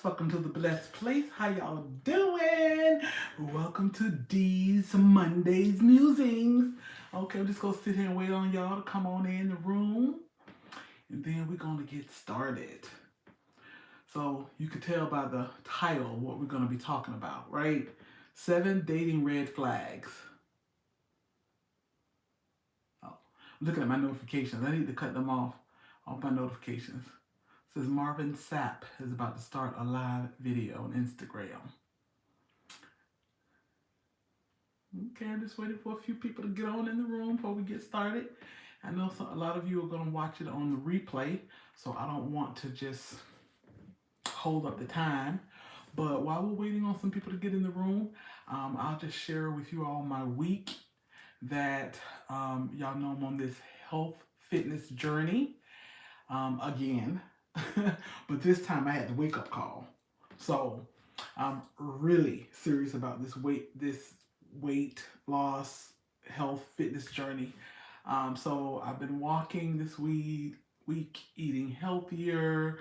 Welcome to the blessed place. How y'all doing? Welcome to D's Mondays Musings. Okay, I'm just gonna sit here and wait on y'all to come on in the room, and then we're gonna get started. So you can tell by the title what we're gonna be talking about, right? 7 dating red flags. Oh, I'm looking at my notifications. I need to cut them off my notifications. It says Marvin Sapp is about to start a live video on Instagram. Okay, I'm just waiting for a few people to get on in the room before we get started. I know a lot of you are going to watch it on the replay, so I don't want to just hold up the time. But while we're waiting on some people to get in the room, I'll just share with you all my week that y'all know I'm on this health fitness journey again. But this time I had the wake up call. So I'm really serious about this weight loss, health, fitness journey. So I've been walking this week, eating healthier.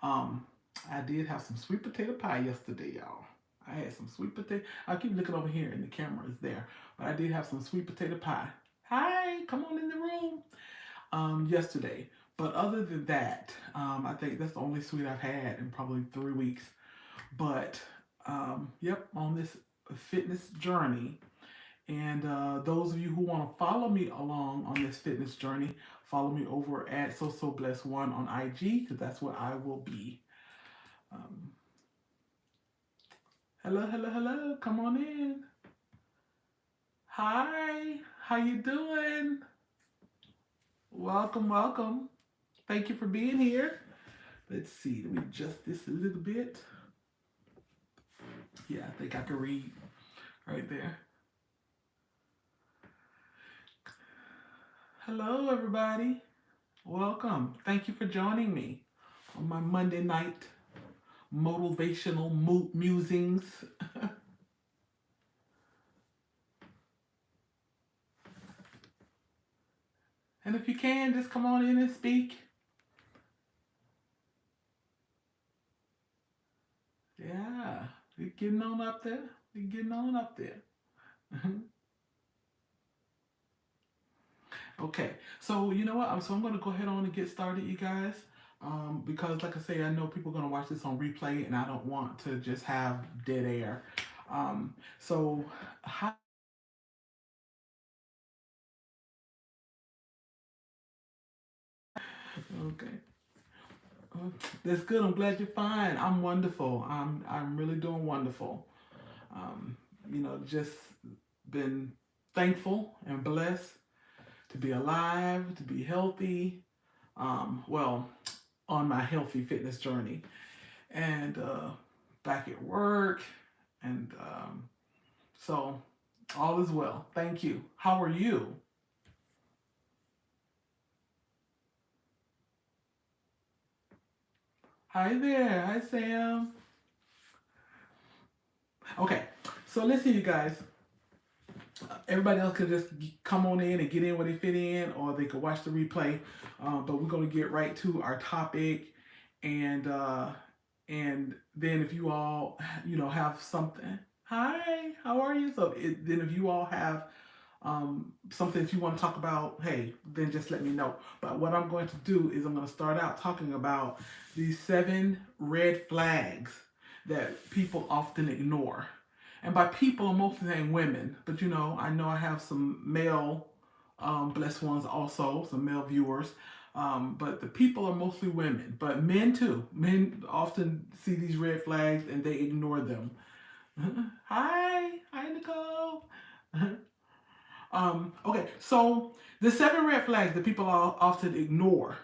Um, I did have some sweet potato pie yesterday, y'all. I had some sweet potato. I keep looking over here and the camera is there, but I did have some sweet potato pie. Hi, come on in the room. Yesterday. But other than that, I think that's the only sweet I've had in probably 3 weeks. But yep, on this fitness journey. And those of you who want to follow me along on this fitness journey, follow me over at So Blessed1 on IG, because that's where I will be. Um, hello, hello, hello. Come on in. Hi, how you doing? Welcome, welcome. Thank you for being here. Let's see, let me adjust this a little bit. Yeah, I think I can read right there. Hello, everybody. Welcome. Thank you for joining me on my Monday night motivational musings. And if you can, just come on in and speak. Yeah, you're getting on up there. You're getting on up there. Okay, so you know what? So I'm going to go ahead on and get started, you guys. Because, like I say, I know people are going to watch this on replay, and I don't want to just have dead air. So, how okay. That's good. I'm glad you're fine. I'm wonderful. I'm really doing wonderful. Um, just been thankful and blessed to be alive, to be healthy. Well, on my healthy fitness journey, and back at work, and so all is well. Thank you. How are you? Hi there. Hi Sam. Okay, so listen, you guys. Everybody else could just come on in and get in where they fit in, or they could watch the replay. But we're going to get right to our topic, and and then if you all have something, hi, how are you? Then if you all have something that you want to talk about, hey, then just let me know. But what I'm going to do is I'm going to start out talking about these 7 red flags that people often ignore. And by people, I'm mostly saying women, but I know I have some male blessed ones also, some male viewers. But the people are mostly women, but men too. Men often see these red flags and they ignore them. Hi, Nicole. Okay, so the 7 red flags that people often ignore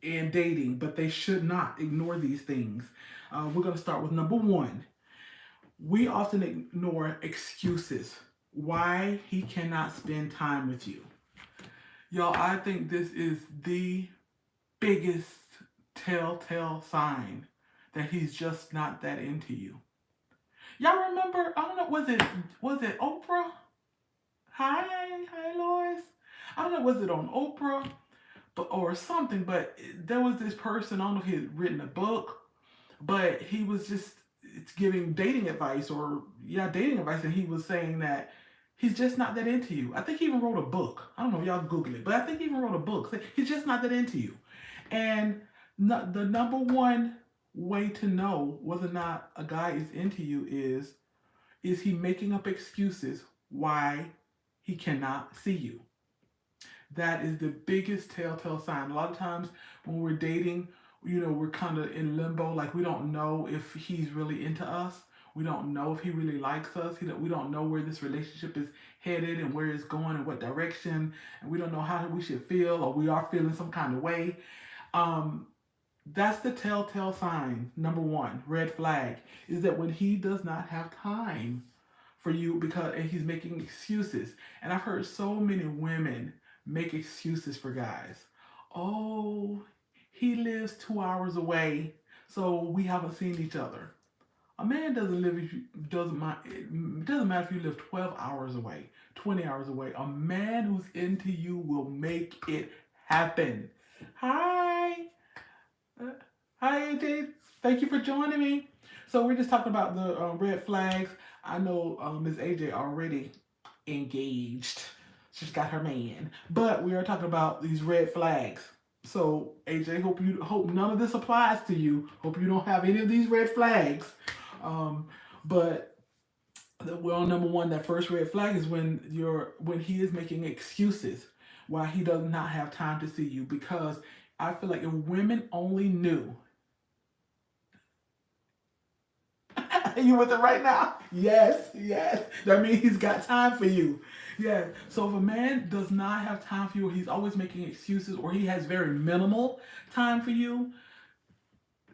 in dating, but they should not ignore these things. We're going to start with number 1. We often ignore excuses why he cannot spend time with you. Y'all, I think this is the biggest telltale sign that he's just not that into you. Y'all remember, I don't know, was it Oprah? Hi Lois. I don't know, was it on Oprah or something, but there was this person, I don't know if he had written a book, but he was just giving dating advice, dating advice, and he was saying that he's just not that into you. I think he even wrote a book. I don't know if y'all Google it, but I think he even wrote a book. He's just not that into you. And the number one way to know whether or not a guy is into you is he making up excuses why he cannot see you. That is the biggest telltale sign. A lot of times when we're dating, we're kind of in limbo. Like, we don't know if he's really into us. We don't know if he really likes us. We don't know where this relationship is headed and where it's going and what direction. And we don't know how we should feel, or we are feeling some kind of way. That's the telltale sign. Number one, red flag, is that when he does not have time for you and he's making excuses. And I've heard so many women make excuses for guys. Oh, he lives 2 hours away, so we haven't seen each other. A man doesn't live if you doesn't mind. It doesn't matter if you live 12 hours away, 20 hours away. A man who's into you will make it happen. Hi. Hi, AJ. Thank you for joining me. So we're just talking about the red flags. I know Ms. AJ already engaged. She's got her man. But we are talking about these red flags. So AJ, hope none of this applies to you. Hope you don't have any of these red flags. But well, number one, that first red flag is when he is making excuses why he does not have time to see you. Because I feel like if women only knew. You with it right now? Yes. That means he's got time for you. Yeah. So if a man does not have time for you, or he's always making excuses, or he has very minimal time for you,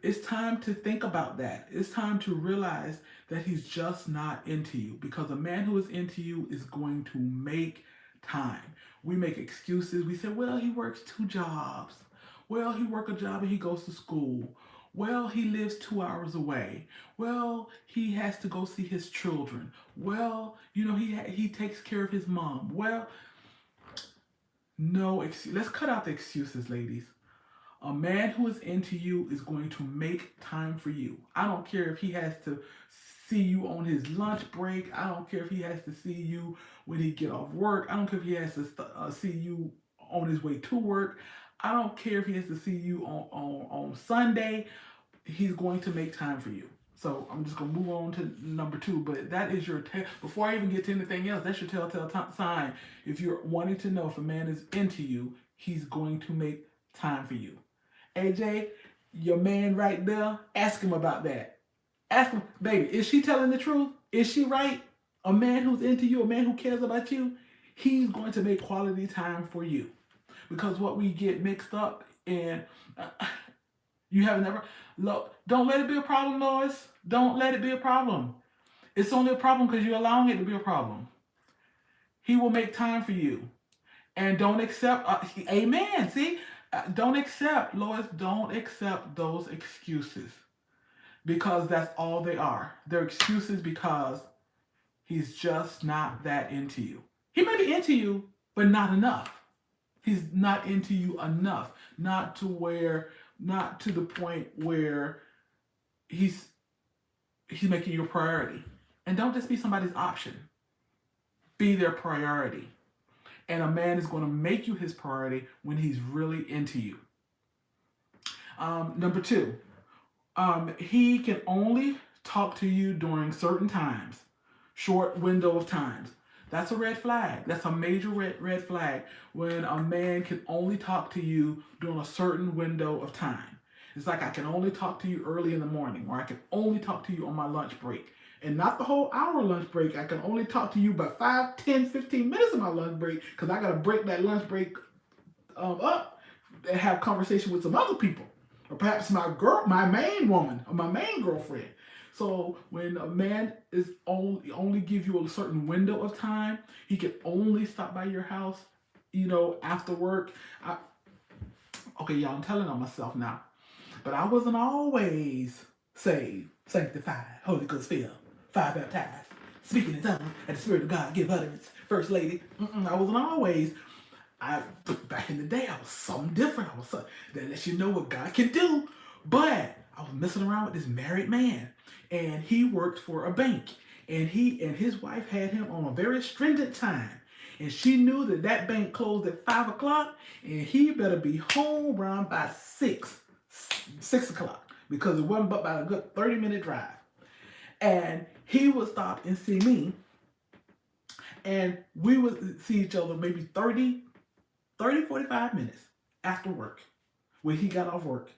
it's time to think about that. It's time to realize that he's just not into you. Because a man who is into you is going to make time. We make excuses. We say, well, he works 2 jobs. Well, he works a job and he goes to school. Well, he lives 2 hours away. Well, he has to go see his children. Well, he takes care of his mom. Well, no excuse. Let's cut out the excuses, ladies. A man who is into you is going to make time for you. I don't care if he has to see you on his lunch break. I don't care if he has to see you when he get off work. I don't care if he has to see you on his way to work. I don't care if he has to see you on Sunday. He's going to make time for you. So I'm just going to move on to number 2. But that is before I even get to anything else, that's your telltale sign. If you're wanting to know if a man is into you, he's going to make time for you. AJ, your man right there, ask him about that. Ask him, baby, is she telling the truth? Is she right? A man who's into you, a man who cares about you, he's going to make quality time for you. Because what we get mixed up in, you have never, look, don't let it be a problem, Lois. Don't let it be a problem. It's only a problem because you're allowing it to be a problem. He will make time for you. And don't accept, amen, see? Don't accept, Lois, don't accept those excuses. Because that's all they are. They're excuses because he's just not that into you. He may be into you, but not enough. He's not into you enough. Not to the point where he's making you a priority. And don't just be somebody's option. Be their priority. And a man is going to make you his priority when he's really into you. Number 2, he can only talk to you during certain times, short window of times. That's a red flag. That's a major red flag when a man can only talk to you during a certain window of time. It's like, I can only talk to you early in the morning, or I can only talk to you on my lunch break. And not the whole hour lunch break. I can only talk to you about 5, 10, 15 minutes of my lunch break, because I got to break that lunch break up and have conversation with some other people. Or perhaps my main woman, or my main girlfriend. So when a man is only give you a certain window of time, he can only stop by your house, after work. Okay, y'all, I'm telling on myself now. But I wasn't always saved, sanctified, Holy Ghost filled, fire baptized, speaking in tongues, and the Spirit of God give utterance, First Lady. I wasn't always. Back in the day, I was something different. That lets you know what God can do. But I was messing around with this married man, and he worked for a bank, and he and his wife had him on a very stringent time, and she knew that that bank closed at 5 o'clock, and he better be home around by 6 o'clock, because it wasn't but about a good 30-minute drive. And he would stop and see me, and we would see each other maybe 45 minutes after work, when he got off work.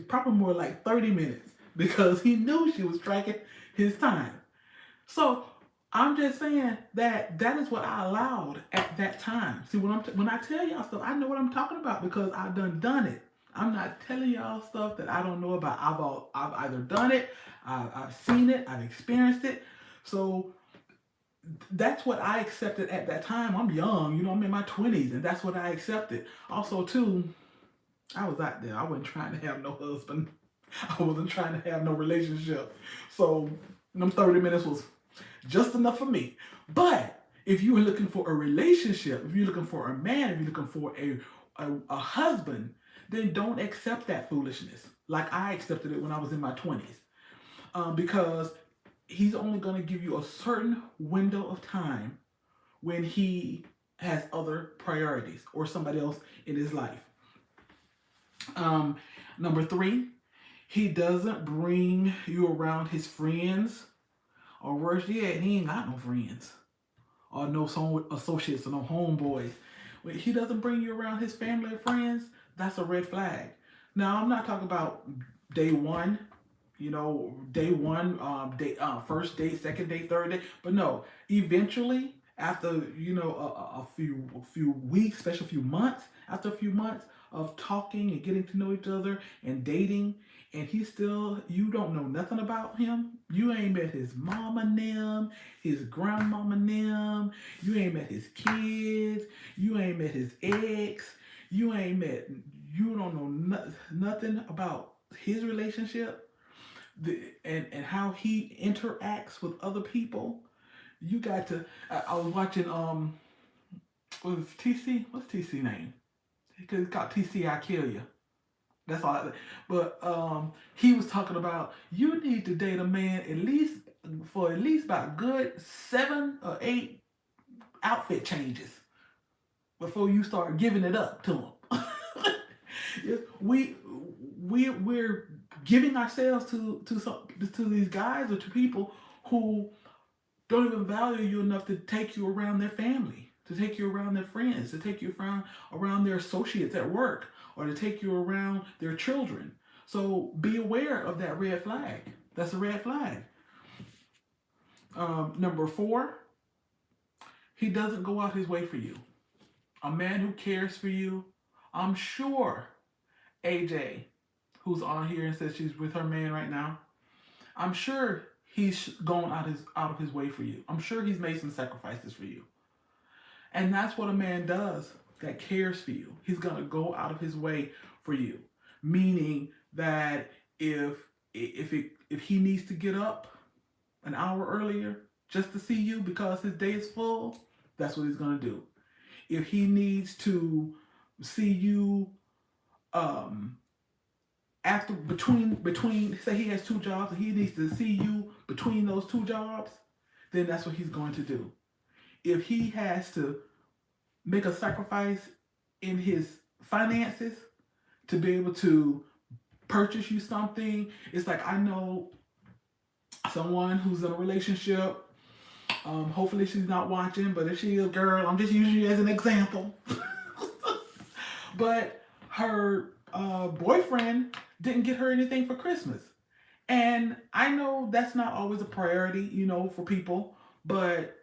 Probably more like 30 minutes, because he knew she was tracking his time. So I'm just saying that that is what I allowed at that time. See, when I tell y'all stuff, I know what I'm talking about, because I've done it. I'm not telling y'all stuff that I don't know about. I've either done it, I've seen it, I've experienced it. So that's what I accepted at that time. I'm young, I'm in my 20s, and that's what I accepted. Also, too, I was out there. I wasn't trying to have no husband. I wasn't trying to have no relationship. So them 30 minutes was just enough for me. But if you were looking for a relationship, if you're looking for a man, if you're looking for a husband, then don't accept that foolishness like I accepted it when I was in my 20s. Because he's only going to give you a certain window of time when he has other priorities or somebody else in his life. Number 3, he doesn't bring you around his friends, or worse yet, he ain't got no friends or no associates or no homeboys. When he doesn't bring you around his family or friends, that's a red flag. Now, I'm not talking about day one, day one, first date, second date, third date, but no, eventually, after a few weeks, especially a few months, after a few months of talking and getting to know each other and dating, and you don't know nothing about him. You ain't met his mama them, his grandmama them. You ain't met his kids. You ain't met his ex. You don't know nothing about his relationship, and how he interacts with other people. You got to. I was watching what was TC? What's TC name? Because it's called TC I Kill You. That's all. But he was talking about, you need to date a man for at least about good 7 or 8 outfit changes before you start giving it up to him. we're giving ourselves to these guys or to people who don't even value you enough to take you around their family, to take you around their friends, to take you around their associates at work, or to take you around their children. So be aware of that red flag. That's a red flag. Number 4, he doesn't go out his way for you. A man who cares for you, I'm sure AJ, who's on here and says she's with her man right now, I'm sure he's going out of his way for you. I'm sure he's made some sacrifices for you. And that's what a man does that cares for you. He's going to go out of his way for you. Meaning that if he needs to get up an hour earlier just to see you because his day is full, that's what he's going to do. If he needs to see you after between say he has 2 jobs and he needs to see you between those 2 jobs, then that's what he's going to do. If he has to make a sacrifice in his finances to be able to purchase you something, it's like, I know someone who's in a relationship. Hopefully she's not watching, but if she is, girl, I'm just using you as an example. But her boyfriend didn't get her anything for Christmas. And I know that's not always a priority, for people, but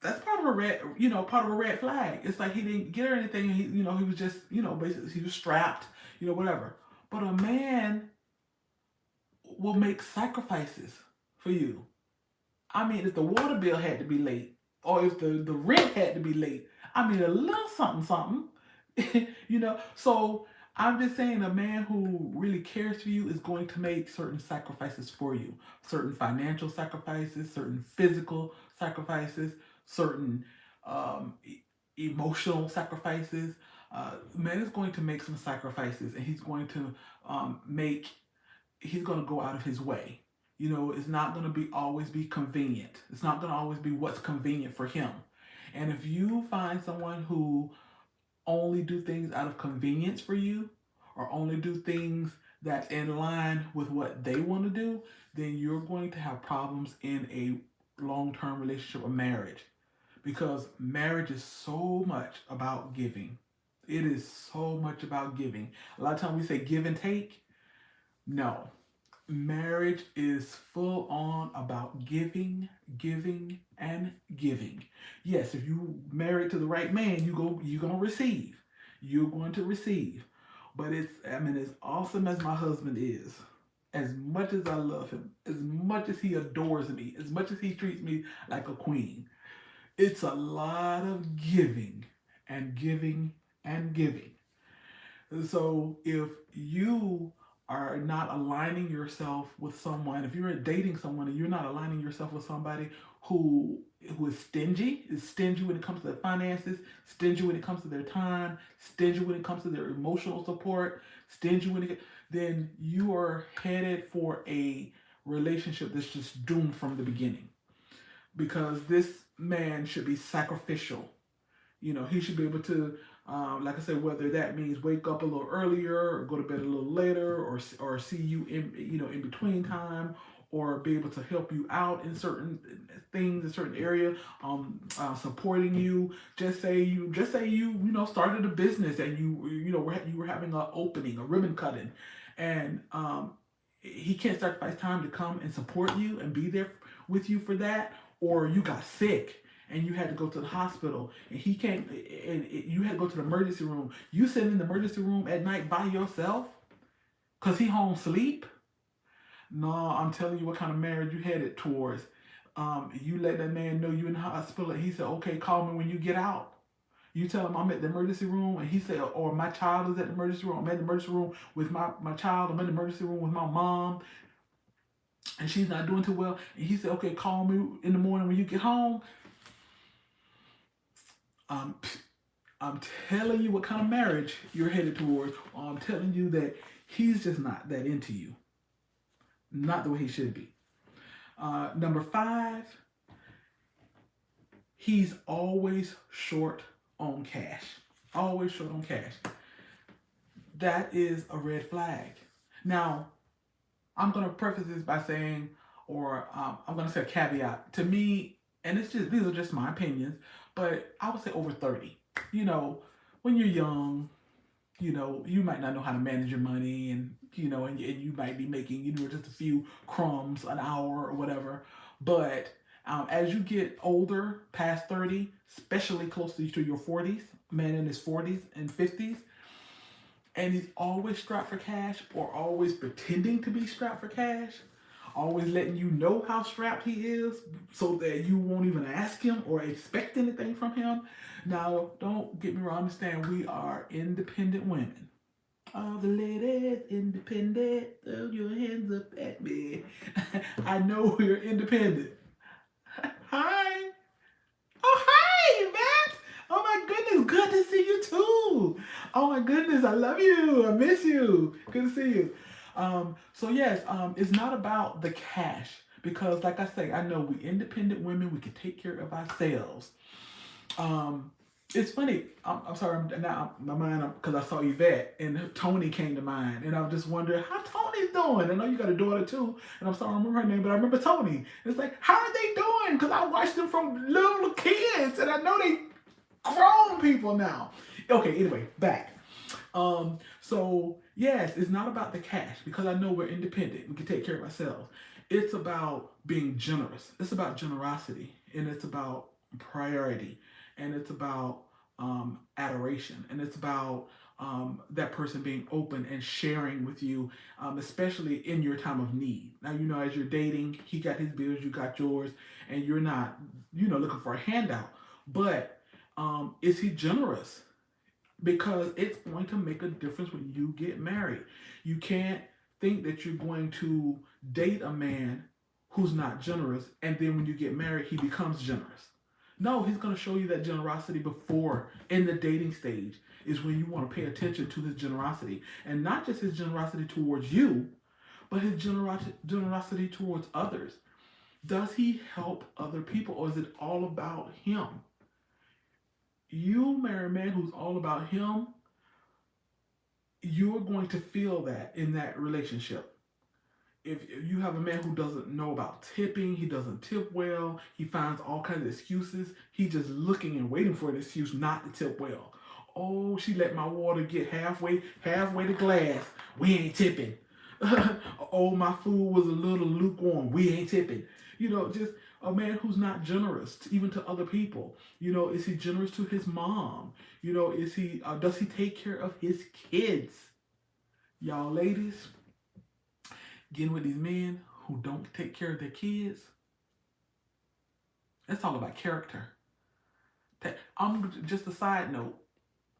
that's part of a red flag. It's like he didn't get her anything, and he was just, basically he was strapped, whatever. But a man will make sacrifices for you. I mean, if the water bill had to be late, or if the rent had to be late, I mean, a little something, So I'm just saying, a man who really cares for you is going to make certain sacrifices for you. Certain financial sacrifices, certain physical sacrifices, certain emotional sacrifices. Man is going to make some sacrifices, and he's going to make he's going to go out of his way. You know, it's not going to be always be convenient. It's not going to always be what's convenient for him. And if you find someone who only do things out of convenience for you, or only do things that's in line with what they want to do, then you're going to have problems in a long-term relationship or marriage, because marriage is so much about giving. It is so much about giving. A lot of times we say give and take. No, marriage is full on about giving, giving, and giving. Yes, if you married to the right man, you're gonna receive. You're going to receive. But as awesome as my husband is, as much as I love him, as much as he adores me, as much as he treats me like a queen, it's a lot of giving and giving and giving. So if you are not aligning yourself with someone, if you're dating someone and you're not aligning yourself with somebody who is stingy when it comes to their finances, stingy when it comes to their time, stingy when it comes to their emotional support, stingy when it, then you are headed for a relationship that's just doomed from the beginning. Because this man should be sacrificial. You know, he should be able to, like I said, whether that means wake up a little earlier or go to bed a little later, or see you in, in between time, or be able to help you out in certain things, in certain area, supporting you. Just say you started a business, and you were having an opening, a ribbon cutting, and he can't sacrifice time to come and support you and be there with you for that, or you got sick and you had to go to the hospital, and he can't, and you had to go to the emergency room. You sit in the emergency room at night by yourself because he home sleep. No, I'm telling you what kind of marriage you headed towards. You let that man know you in the hospital, and he said, "Okay, call me when you get out." You tell him I'm at the emergency room, and he said, or my child is at the emergency room. I'm at the emergency room with my child. I'm in the emergency room with my mom, and she's not doing too well. And he said, "Okay, call me in the morning when you get home." Um, I'm telling you what kind of marriage you're headed towards. Or I'm telling you that he's just not that into you. Not the way he should be. Number 5, he's always short on cash. Always short on cash. That is a red flag. Now, I'm going to preface this by saying, or I'm going to say a caveat. To me, and these are just my opinions, but I would say over 30. When you're young, you might not know how to manage your money, and you might be making, just a few crumbs an hour or whatever. But as you get older, past 30, especially close to your 40s, man in his 40s and 50s, and he's always strapped for cash, or always pretending to be strapped for cash, always letting you know how strapped he is so that you won't even ask him or expect anything from him. Now, don't get me wrong, understand we are independent women. All the ladies independent, throw your hands up at me. I know we're independent. Hi. Oh, hi, Matt. Oh my goodness, good to see you too. Oh my goodness, I love you. I miss you. Good to see you. So yes, it's not about the cash, because, like I say, I know we independent women, we can take care of ourselves. It's funny. I'm sorry. Now my mind, because I saw Yvette and Tony came to mind, and I was just wondering how Tony's doing. I know you got a daughter too, and I'm sorry I don't remember her name, but I remember Tony. It's like, how are they doing? Because I watched them from little kids, and I know they grown people now. Okay. Anyway, back. So yes, it's not about the cash, because I know we're independent. We can take care of ourselves. It's about being generous. It's about generosity, and it's about priority, and it's about adoration, and it's about that person being open and sharing with you, especially in your time of need. Now, as you're dating, he got his bills, you got yours, and you're not, looking for a handout. But is he generous? Because it's going to make a difference when you get married. You can't think that you're going to date a man who's not generous, and then when you get married, he becomes generous. No, he's going to show you that generosity before, in the dating stage, is when you want to pay attention to his generosity. And not just his generosity towards you, but his generosity towards others. Does he help other people, or is it all about him? You marry a man who's all about him, you're going to feel that in that relationship. If you have a man who doesn't know about tipping, he doesn't tip well, he finds all kinds of excuses, he's just looking and waiting for an excuse not to tip well. Oh, she let my water get halfway to glass. We ain't tipping. Oh, my food was a little lukewarm. We ain't tipping. Just a man who's not generous, even to other people. Is he generous to his mom? Is he does he take care of his kids? Y'all ladies, getting with these men who don't take care of their kids, that's all about character. I'm just a side note.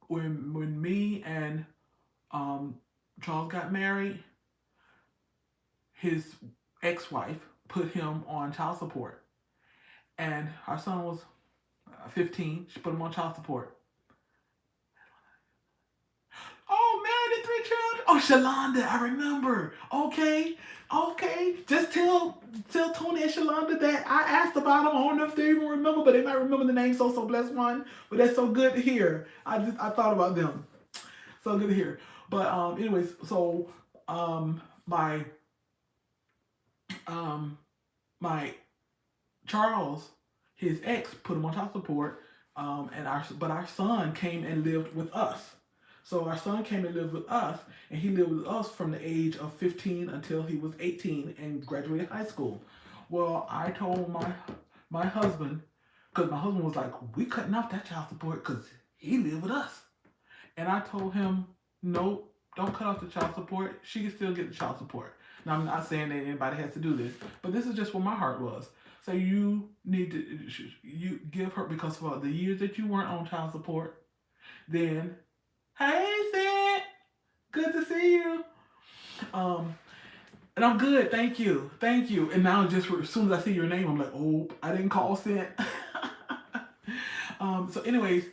When me and Charles got married, his ex-wife put him on child support, and our son was 15. She put him on child support. Oh, married and 3 children. Oh, Shalonda, I remember. Okay. Just tell Tony and Shalonda that I asked about them. I don't know if they even remember, but they might remember the name. So blessed one. But that's so good to hear. I thought about them. So good to hear. But anyways, so my Charles, his ex, put him on child support, but our son came and lived with us. So our son came and lived with us, and he lived with us from the age of 15 until he was 18 and graduated high school. Well, I told my husband, because my husband was like, we cutting off that child support because he lived with us. And I told him, no, don't cut off the child support. She can still get the child support. Now, I'm not saying that anybody has to do this, but this is just what my heart was. So you need to, you give her, because for the years that you weren't on child support, then, hey, Sid, good to see you. And I'm good, thank you. And now just as soon as I see your name, I'm like, oh, I didn't call Sid. So anyways,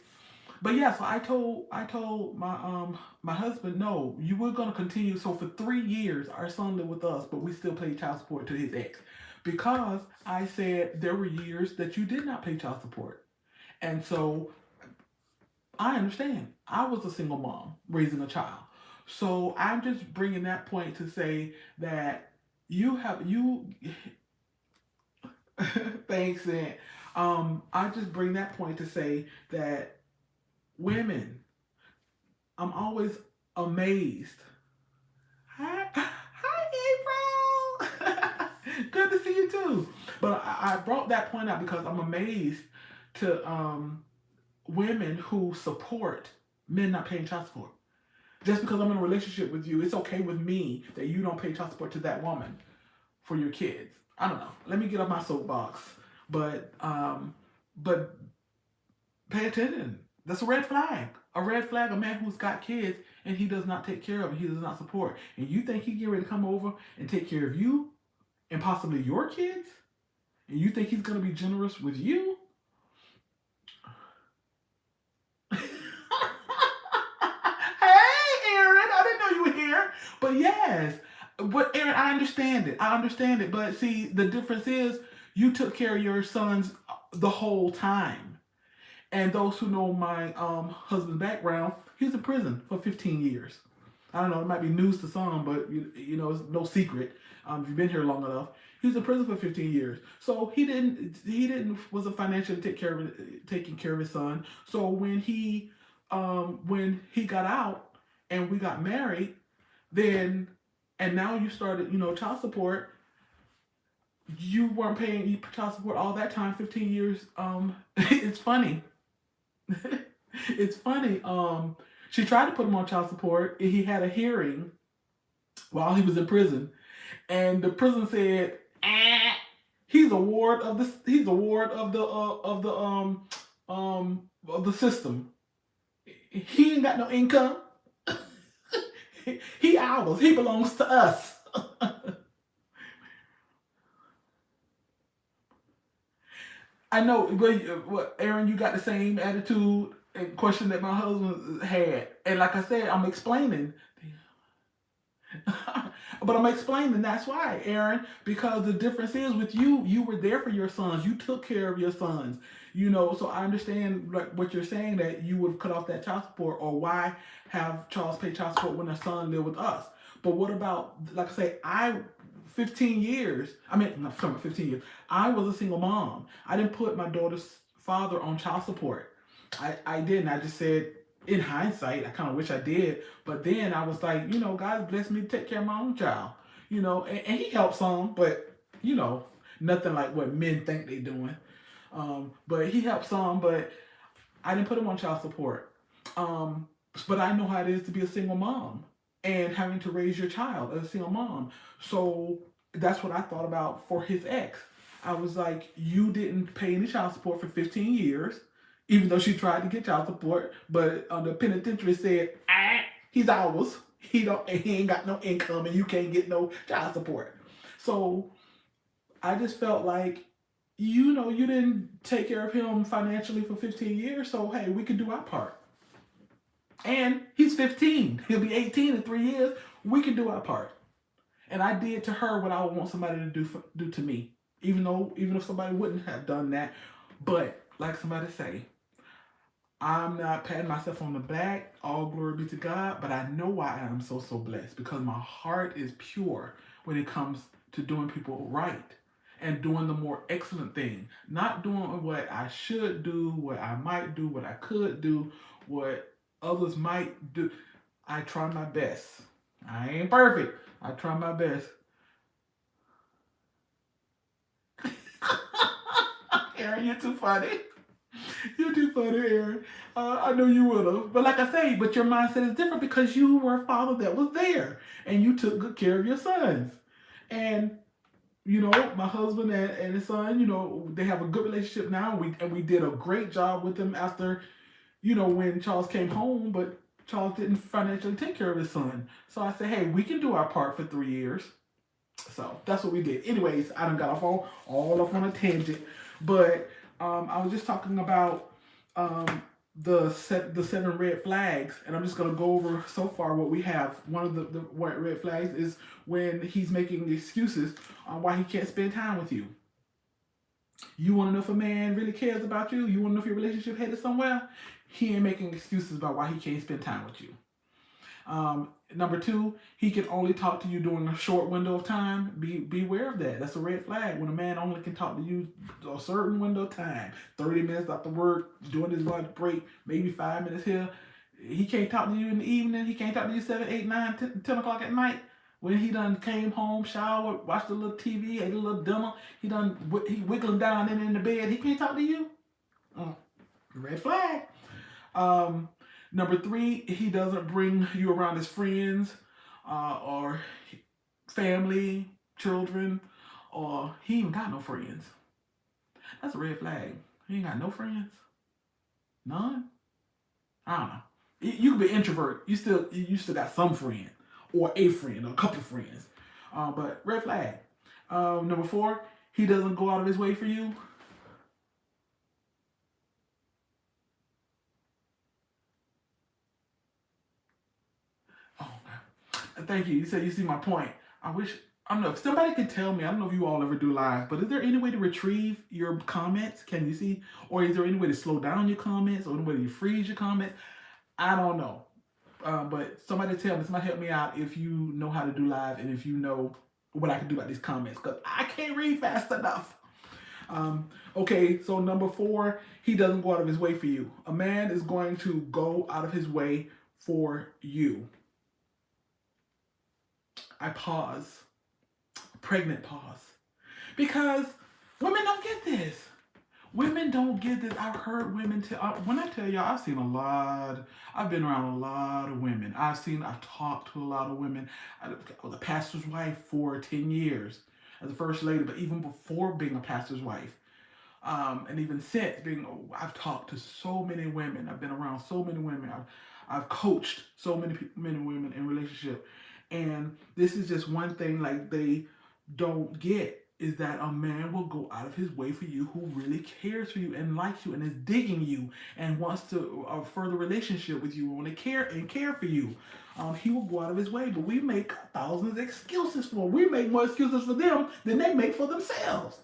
but yeah, so I told my husband, no, you were gonna continue. So for 3 years, our son lived with us, but we still paid child support to his ex, because I said there were years that you did not pay child support, and so I understand. I was a single mom raising a child, so I'm just bringing that point to say that you. Thanks, and I just bring that point to say that women, I'm always amazed. Hi April. Good to see you too. But I brought that point out because I'm amazed to women who support men not paying child support. Just because I'm in a relationship with you, it's okay with me that you don't pay child support to that woman for your kids. I don't know. Let me get off my soapbox. But pay attention. That's a red flag. A red flag, a man who's got kids and he does not take care of it, he does not support. And you think he get ready to come over and take care of you and possibly your kids? And you think he's going to be generous with you? Hey, Aaron, I didn't know you were here. But yes, but Aaron, I understand it. But see, the difference is you took care of your sons the whole time. And those who know my husband's background, he was in prison for 15 years. I don't know, it might be news to some, but you know, it's no secret. If you've been here long enough, he was in prison for 15 years. So he wasn't financially taking care of his son. So when he got out and we got married, then and now you started, child support. You weren't paying child support all that time, 15 years. It's funny. It's funny. She tried to put him on child support. He had a hearing while he was in prison, and the prison said, he's a ward of the of the system. He ain't got no income. He ours. He belongs to us. I know, but Aaron, you got the same attitude and question that my husband had, and like I said, I'm explaining. But I'm explaining that's why, Aaron, because the difference is with you, you were there for your sons. You took care of your sons. So I understand like what you're saying that you would cut off that child support, or why have Charles pay child support when their son lived with us. But what about, like I say, 15 years, I mean, not 15 years, I was a single mom. I didn't put my daughter's father on child support. I didn't. I just said, in hindsight, I kind of wish I did. But then I was like, God blessed me to take care of my own child. And he helped some, but, nothing like what men think they doing. But he helped some, but I didn't put him on child support. But I know how it is to be a single mom and having to raise your child as a single mom. So that's what I thought about for his ex. I was like, you didn't pay any child support for 15 years, even though she tried to get child support, but the penitentiary said, he's ours. He ain't got no income, and you can't get no child support. So I just felt like, you didn't take care of him financially for 15 years, so hey, we can do our part. And he's 15. He'll be 18 in 3 years. We can do our part. And I did to her what I would want somebody to do to me, even if somebody wouldn't have done that. But like somebody say, I'm not patting myself on the back. All glory be to God. But I know why I am so blessed, because my heart is pure when it comes to doing people right and doing the more excellent thing. Not doing what I should do, what I might do, what I could do, what others might do. I try my best. I ain't perfect. I try my best. Aaron, you're too funny. You're too funny, Aaron. I know you would have. But like I say, but your mindset is different because you were a father that was there and you took good care of your sons. And, my husband and his son, they have a good relationship now. We did a great job with them after, when Charles came home, but Charles didn't financially take care of his son. So I said, hey, we can do our part for 3 years. So that's what we did. Anyways, I done got all off on a tangent. But I was just talking about the 7 red flags, and I'm just gonna go over so far what we have. One of the red flags is when he's making excuses on why he can't spend time with you. You want to know if a man really cares about you? You want to know if your relationship headed somewhere? He ain't making excuses about why he can't spend time with you. Number 2, he can only talk to you during a short window of time. Be aware of that. That's a red flag when a man only can talk to you a certain window of time. 30 minutes after work, during his lunch break, maybe 5 minutes here. He can't talk to you in the evening. He can't talk to you 7, 8, 9, 10 o'clock at night. When he done came home, showered, watched a little TV, ate a little dinner, he wiggling down in the bed. He can't talk to you. Red flag. Number 3, he doesn't bring you around his friends or family, children, or he even got no friends. That's a red flag. He ain't got no friends. None. I don't know. You could be an introvert. You still got some friend, or a friend, or a couple friends. But red flag. Number 4, he doesn't go out of his way for you. Oh, man. Thank you. You said you see my point. I don't know if somebody could tell me. I don't know if you all ever do live, but is there any way to retrieve your comments? Can you see? Or is there any way to slow down your comments? Or any way to freeze your comments? I don't know. But somebody tell me. Somebody help me out if you know how to do live and if you know what I can do about these comments, because I can't read fast enough. Okay, so number 4, he doesn't go out of his way for you. A man is going to go out of his way for you. I pause. Pregnant pause. Because women don't get this. Women don't get this. I've heard women when I tell y'all, I've been around a lot of women. I've talked to a lot of women. I was a pastor's wife for 10 years as a first lady, but even before being a pastor's wife, and even since I've talked to so many women. I've been around so many women. I've coached so many men and women in relationship. And this is just one thing like they don't get. is that a man will go out of his way for you who really cares for you and likes you and is digging you and wants to further relationship with you, want to care for you. He will go out of his way, but we make thousands of excuses for him. We make more excuses for them than they make for themselves.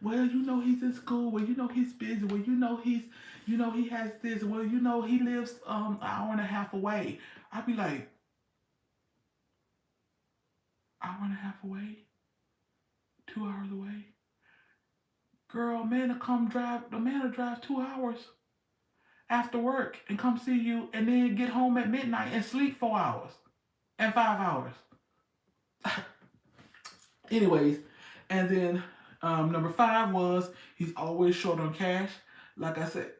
Well, he's in school. Well, he's busy. Well, he has this. Well, he lives an hour and a half away. I'd be like, hour and a half away, 2 hours away. Girl, the man will drive 2 hours after work and come see you and then get home at midnight and sleep 4 hours and 5 hours. Anyways, and then number 5 was he's always short on cash. Like I said,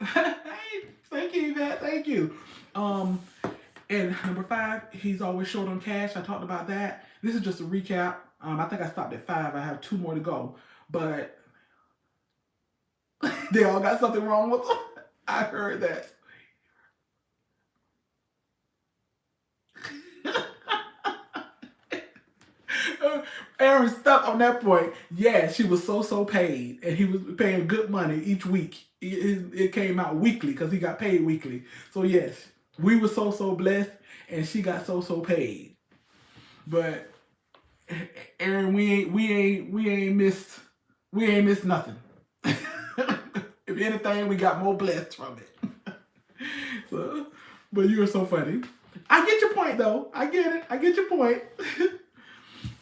hey, thank you, Yvette, thank you. And number 5, he's always short on cash. I talked about that. This is just a recap. I think I stopped at 5. I have 2 more to go, but they all got something wrong with them. I heard that. Aaron stuck on that point. Yeah, she was so paid, and he was paying good money each week. It came out weekly because he got paid weekly. So yes, we were so blessed, and she got so paid. But Aaron, we ain't missed nothing. If anything, we got more blessed from it. So, but you are so funny. I get your point though. I get it. I get your point.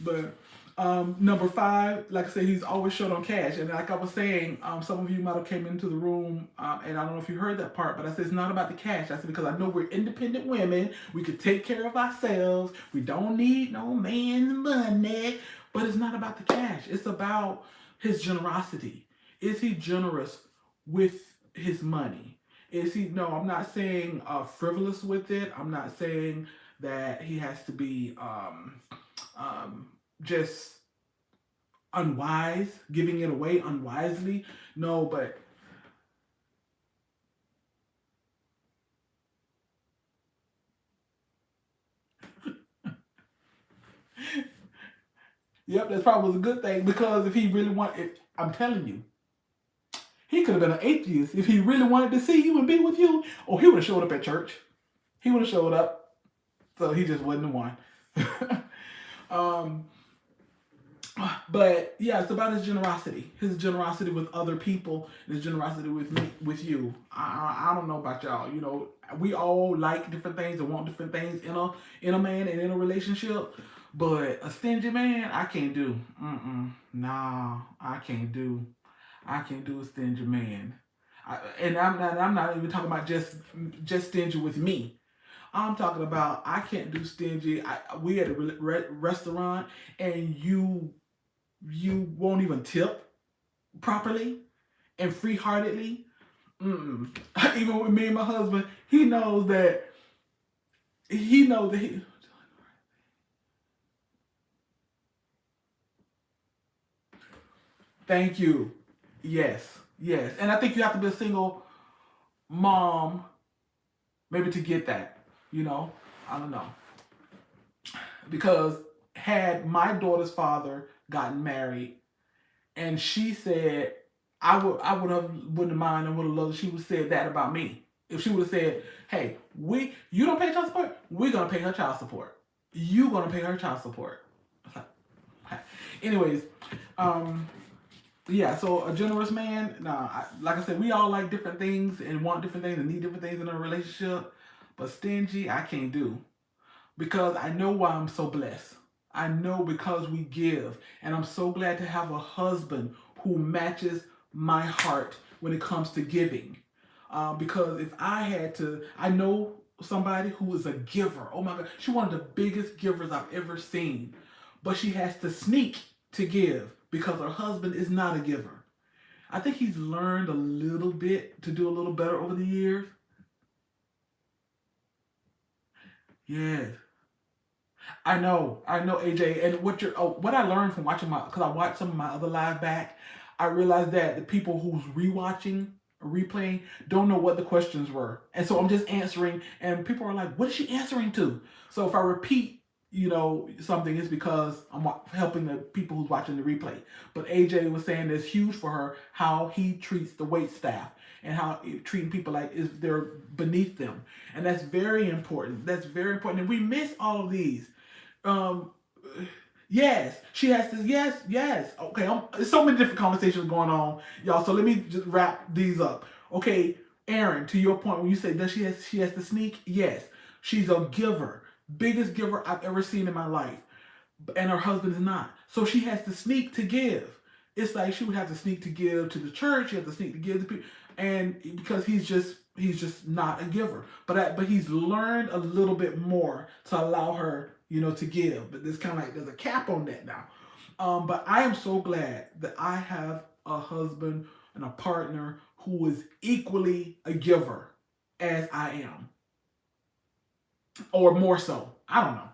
But number 5, like I said, he's always short on cash. And like I was saying, some of you might have came into the room, and I don't know if you heard that part, but I said it's not about the cash. I said because I know we're independent women. We could take care of ourselves. We don't need no man's money. But it's not about the cash. It's about his generosity. Is he generous with his money? No, I'm not saying frivolous with it. I'm not saying that he has to be just unwise, giving it away unwisely. No, but yep, that probably was a good thing, because if he really wanted, I'm telling you, he could have been an atheist. If he really wanted to see you and be with you, or he would have showed up at church. He would have showed up. So he just wasn't the one. But yeah, it's about his generosity with other people, and his generosity with me, with you. I don't know about y'all. We all like different things and want different things in a man and in a relationship. But a stingy man, I can't do. Nah, I can't do a stingy man. And I'm not even talking about just stingy with me. I'm talking about I can't do stingy. We at a restaurant and you won't even tip properly and free-heartedly. Even with me and my husband, he knows that Thank you. Yes. And I think you have to be a single mom maybe to get that. I don't know. Because had my daughter's father gotten married and she said, wouldn't have mind and would have loved, she would have said that about me. If she would have said, hey, you don't pay child support, we're gonna pay her child support. You gonna pay her child support. Anyways, yeah, so a generous man, like I said, we all like different things and want different things and need different things in a relationship. But stingy, I can't do. Because I know why I'm so blessed. I know because we give. And I'm so glad to have a husband who matches my heart when it comes to giving. Because if I know somebody who is a giver. Oh my God, she's one of the biggest givers I've ever seen. But she has to sneak to give because her husband is not a giver. I think he's learned a little bit to do a little better over the years. Yes. I know, AJ, and what I learned from watching because I watched some of my other live back, I realized that the people who's replaying, don't know what the questions were, and so I'm just answering, and people are like, "What is she answering to?" So if I repeat something, is because I'm helping the people who's watching the replay. But AJ was saying it's huge for her how he treats the wait staff and how treating people like if they're beneath them, and that's very important. That's very important, and we miss all of these. Um, yes, she has to. Yes, yes. Okay, there's so many different conversations going on, y'all. So let me just wrap these up. Okay, Aaron, to your point when you say does she has to sneak? Yes, she's a giver, biggest giver I've ever seen in my life, and her husband is not. So she has to sneak to give. It's like she would have to sneak to give to the church. She has to sneak to give to people, and because he's just not a giver. But he's learned a little bit more to allow her, to give. But there's kind of like there's a cap on that now. But I am so glad that I have a husband and a partner who is equally a giver as I am, or more so. I don't know.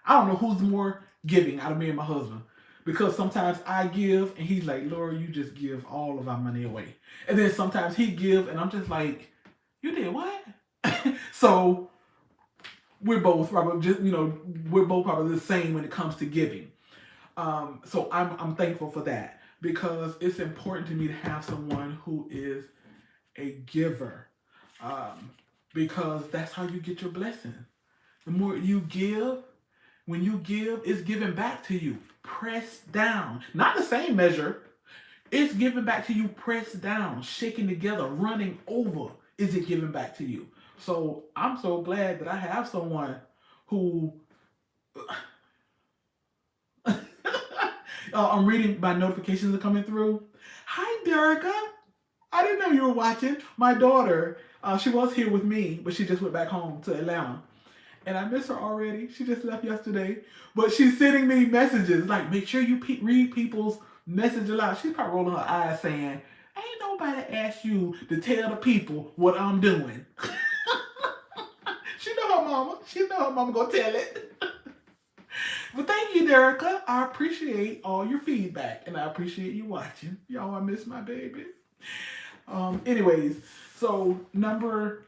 I don't know who's more giving out of me and my husband. Because sometimes I give and he's like, Laura, you just give all of our money away. And then sometimes he give and I'm just like, you did what? So we're both probably the same when it comes to giving. So I'm thankful for that, because it's important to me to have someone who is a giver, because that's how you get your blessing. The more you give, when you give, it's given back to you. Pressed down. Not the same measure. It's given back to you, pressed down, shaken together, running over. Is it given back to you? So I'm so glad that I have someone who... I'm reading, my notifications are coming through. Hi, Derica. I didn't know you were watching. My daughter, she was here with me, but she just went back home to Atlanta. And I miss her already. She just left yesterday. But she's sending me messages like, make sure you read people's message aloud. She's probably rolling her eyes saying, ain't nobody asked you to tell the people what I'm doing. She know her mama. She know her mama gonna tell it. But thank you, Derica. I appreciate all your feedback. And I appreciate you watching. Y'all, I miss my baby. Anyways, so number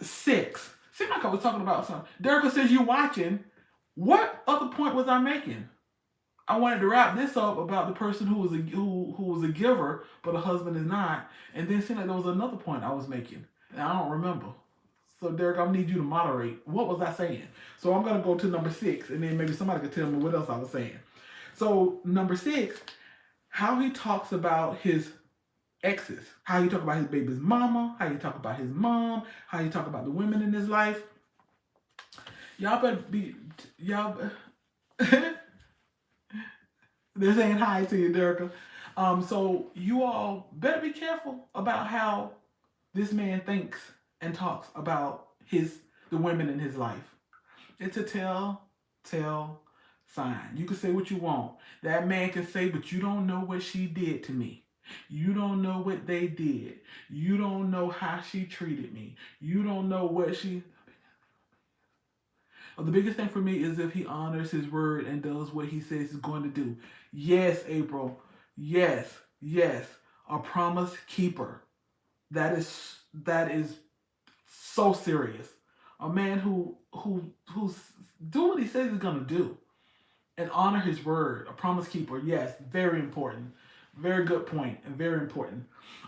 6. Seems like I was talking about something. Derica says you're watching. What other point was I making? I wanted to wrap this up about the person who was a giver, but a husband is not. And then it seemed like there was another point I was making, and I don't remember. So Derek, I need you to moderate. What was I saying? So I'm gonna go to number 6, and then maybe somebody could tell me what else I was saying. So number 6, how he talks about his exes, how you talk about his baby's mama, how you talk about his mom, how you talk about the women in his life. Y'all better be, they're saying hi to you, Derica. So you all better be careful about how this man thinks and talks about the women in his life. It's a tell sign. You can say what you want. That man can say, but you don't know what she did to me. You don't know what they did. You don't know how she treated me. You don't know what she... The biggest thing for me is if he honors his word and does what he says he's going to do. Yes, April. Yes. A promise keeper. That is so serious. A man who's do what he says he's going to do and honor his word. A promise keeper. Yes, very important. Very good point and very important.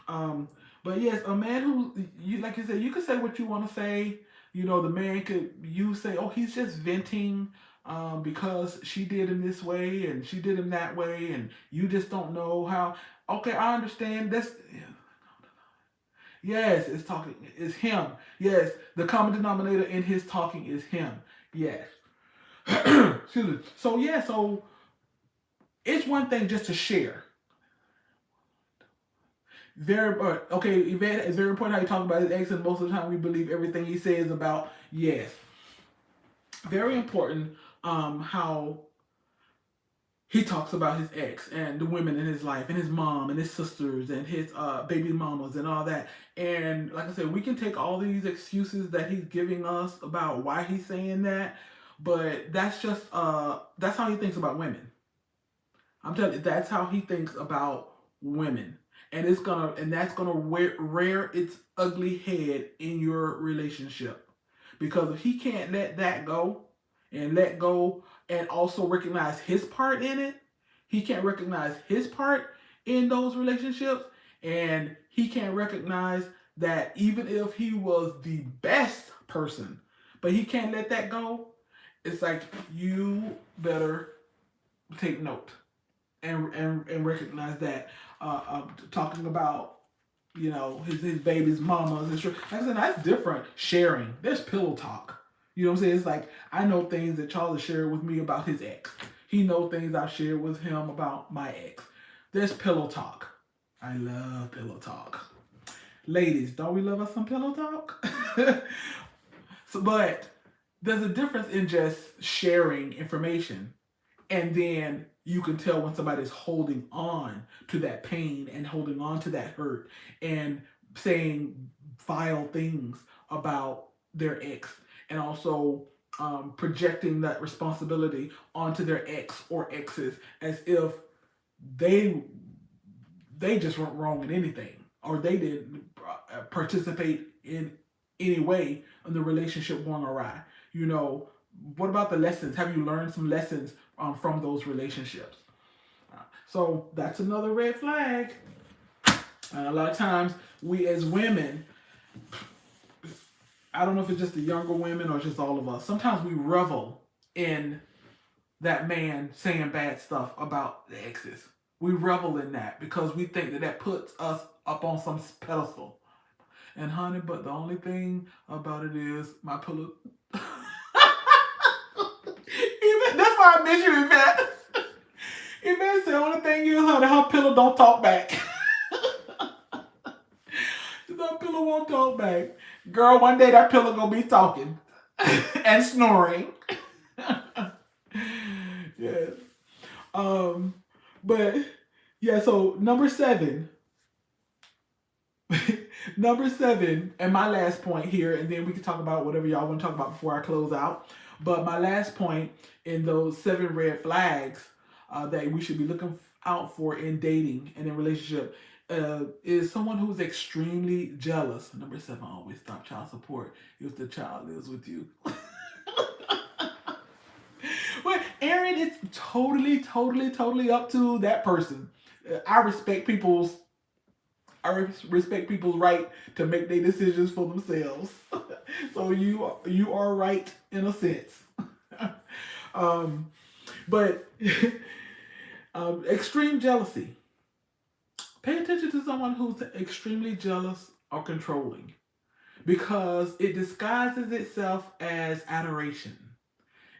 But yes, a man who, like you said, you can say what you want to say. The man you say, oh, he's just venting because she did him this way and she did him that way, and you just don't know how. Okay, I understand. Yes, it's him. Yes, the common denominator in his talking is him. Yes. Excuse me. So it's one thing just to share. Yvette, it's very important how you talk about his ex, and most of the time we believe everything he says about. Yes. Very important how he talks about his ex and the women in his life and his mom and his sisters and his baby mamas and all that. And like I said, we can take all these excuses that he's giving us about why he's saying that, but that's just that's how he thinks about women. I'm telling you, that's how he thinks about women. And that's gonna rear its ugly head in your relationship. Because if he can't let that go and let go and also recognize his part in it. He can't recognize his part in those relationships, and he can't recognize that even if he was the best person, but he can't let that go. It's like you better take note and recognize that. Talking about his baby's mamas and like I said, that's different. Sharing, there's pillow talk. You know what I'm saying? It's like I know things that Charles shared with me about his ex. He knows things I've shared with him about my ex. There's pillow talk. I love pillow talk. Ladies, don't we love us some pillow talk? But there's a difference in just sharing information, and then you can tell when somebody's holding on to that pain and holding on to that hurt and saying vile things about their ex, and also projecting that responsibility onto their ex or exes as if they they just weren't wrong in anything, or they didn't participate in any way in the relationship going awry. You know, what about the lessons? Have you learned some lessons from those relationships? So that's another red flag. And a lot of times, we as women, I don't know if it's just the younger women or just all of us, sometimes we revel in that man saying bad stuff about the exes. We revel in that because we think that that puts us up on some pedestal. And honey, but the only thing about it is my pillow. That's why I miss you, Yvette. Yvette said the only thing is, honey, her pillow don't talk back. That pillow won't talk back. Girl, one day that pillow gonna be talking and snoring. Yes. But yeah, so number 7. Number 7, and my last point here, and then we can talk about whatever y'all want to talk about before I close out. But my last point in those 7 red flags that we should be looking out for in dating and in relationship is someone who's extremely jealous. Number 7, always stop child support if the child lives with you. Well, Aaron, it's totally up to that person. I respect people's right to make their decisions for themselves. So you are right in a sense. But extreme jealousy. Pay attention to someone who's extremely jealous or controlling, because it disguises itself as adoration.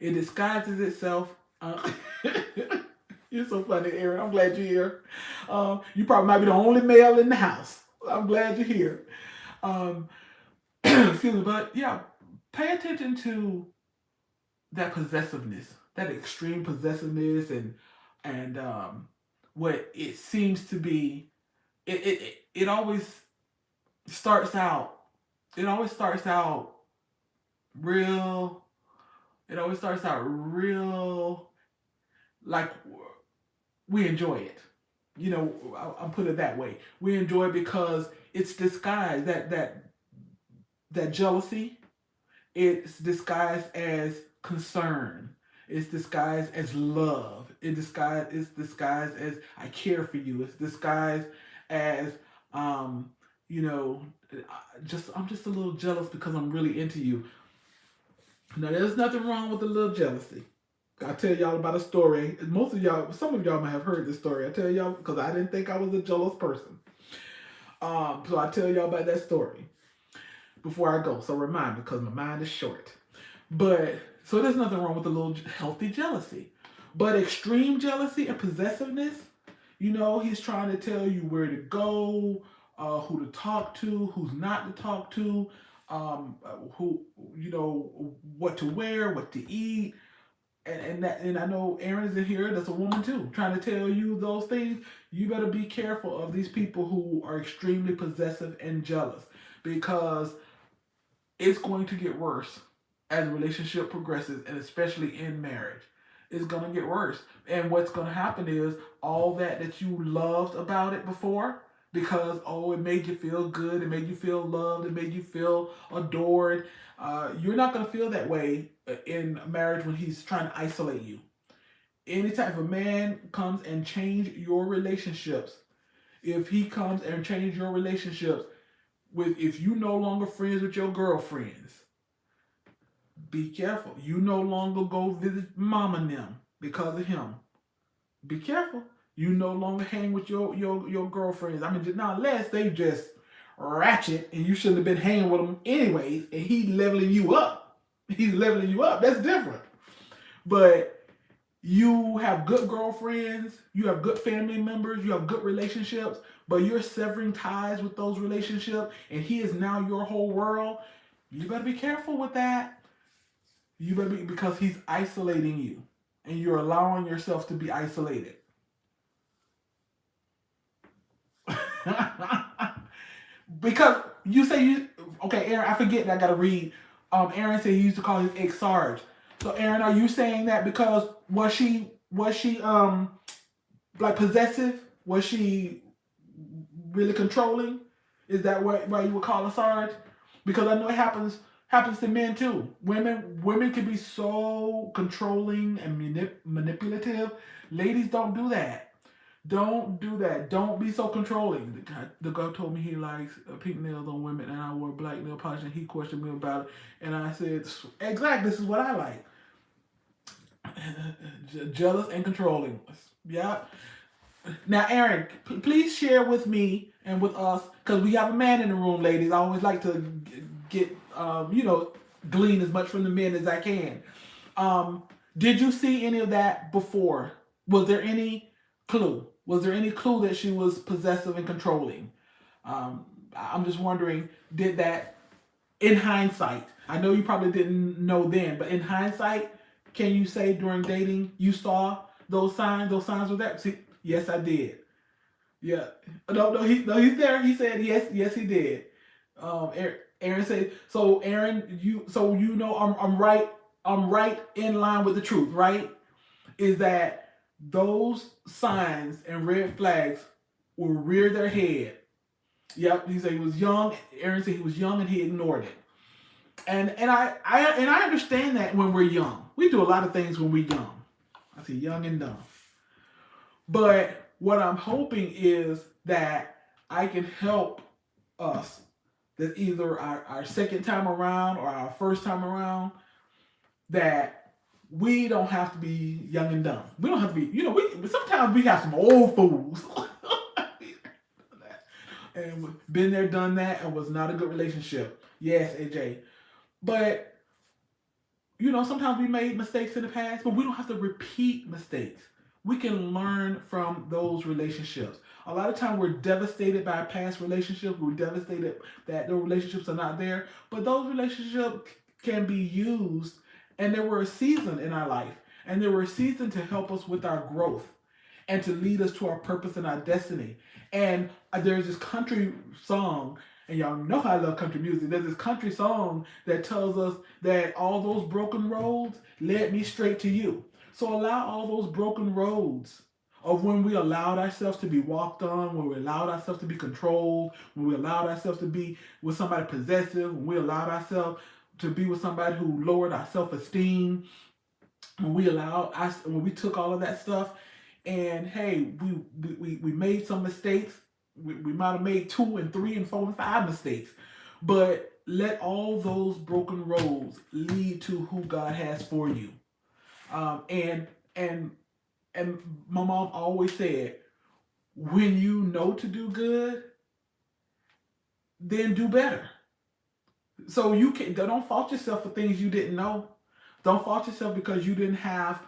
It disguises itself. You're so funny, Aaron. I'm glad you're here. You probably might be the only male in the house. I'm glad you're here. Excuse me, but yeah, pay attention to that possessiveness, that extreme possessiveness, and what it seems to be. It always starts out. It always starts out real. It always starts out real, like we enjoy it. You know, I'll put it that way. We enjoy it because it's disguised. That jealousy, it's disguised as concern. It's disguised as love. It's disguised as I care for you. It's disguised as you know, I'm just a little jealous because I'm really into you. Now, there's nothing wrong with a little jealousy. I'll tell y'all about a story. Some of y'all might have heard this story. I tell y'all because I didn't think I was a jealous person. So I tell y'all about that story before I go. So remind me because my mind is short. But so there's nothing wrong with a little healthy jealousy. But extreme jealousy and possessiveness, he's trying to tell you where to go, who to talk to, who's not to talk to, who, what to wear, what to eat. And I know Aaron's in here, that's a woman too, trying to tell you those things. You better be careful of these people who are extremely possessive and jealous, because it's going to get worse as the relationship progresses, and especially in marriage. It's going to get worse. And what's going to happen is all that you loved about it before, because, oh, it made you feel good, it made you feel loved, it made you feel adored. You're not going to feel that way in marriage when he's trying to isolate you. Anytime if a man comes and change your relationships, if he comes and change your relationships with, if you no longer friends with your girlfriends, be careful. You no longer go visit mom and them because of him. Be careful. You no longer hang with your girlfriends. I mean, now unless they just ratchet and you shouldn't have been hanging with them anyways, and he's leveling you up. He's leveling you up. That's different. But you have good girlfriends, you have good family members, you have good relationships, but you're severing ties with those relationships, and he is now your whole world. You better be careful with that. You better be, because he's isolating you, and you're allowing yourself to be isolated. Because you say you, okay, Aaron, I forget that I gotta read. Aaron said he used to call his ex Sarge. So Aaron, are you saying that because was she like possessive? Was she really controlling? Is that why you would call her Sarge? Because I know it happens to men too. Women can be so controlling and manipulative. Ladies, don't do that. Don't do that. Don't be so controlling. The guy told me he likes pink nails on women, and I wore black nail polish, and he questioned me about it, and I said, exactly, this is what I like. Jealous and controlling. Yeah. Now, Aaron, please share with me and with us, because we have a man in the room, ladies. I always like to get, glean as much from the men as I can. Did you see any of that before? Was there any clue? Was there any clue that she was possessive and controlling? I'm just wondering, did that, in hindsight, I know you probably didn't know then, but in hindsight, can you say during dating you saw those signs? Those signs were there? See, yes, I did. Yeah. No, he's there. He said yes, he did. Aaron said, so Aaron, I'm right in line with the truth, right? Is that those signs and red flags will rear their head. Yep, he said he was young. Aaron said he was young and he ignored it. And I understand that when we're young. We do a lot of things when we're young. I say young and dumb. But what I'm hoping is that I can help us, that either our second time around or our first time around, that we don't have to be young and dumb. We don't have to be, sometimes we have some old fools. And been there, done that, and was not a good relationship. Yes, AJ. But, sometimes we made mistakes in the past, but we don't have to repeat mistakes. We can learn from those relationships. A lot of times we're devastated by past relationships. We're devastated that those relationships are not there. But those relationships can be used, and they were a season in our life. And they were a season to help us with our growth and to lead us to our purpose and our destiny. And there's this country song, and y'all know how I love country music. There's this country song that tells us that all those broken roads led me straight to you. So allow all those broken roads of when we allowed ourselves to be walked on, when we allowed ourselves to be controlled, when we allowed ourselves to be with somebody possessive, when we allowed ourselves to be with somebody who lowered our self-esteem, when we took all of that stuff, and hey, we made some mistakes. We might have made 2 and 3 and 4 and 5 mistakes, but let all those broken roads lead to who God has for you. And my mom always said, when you know to do good, then do better. So don't fault yourself for things you didn't know. Don't fault yourself because you didn't have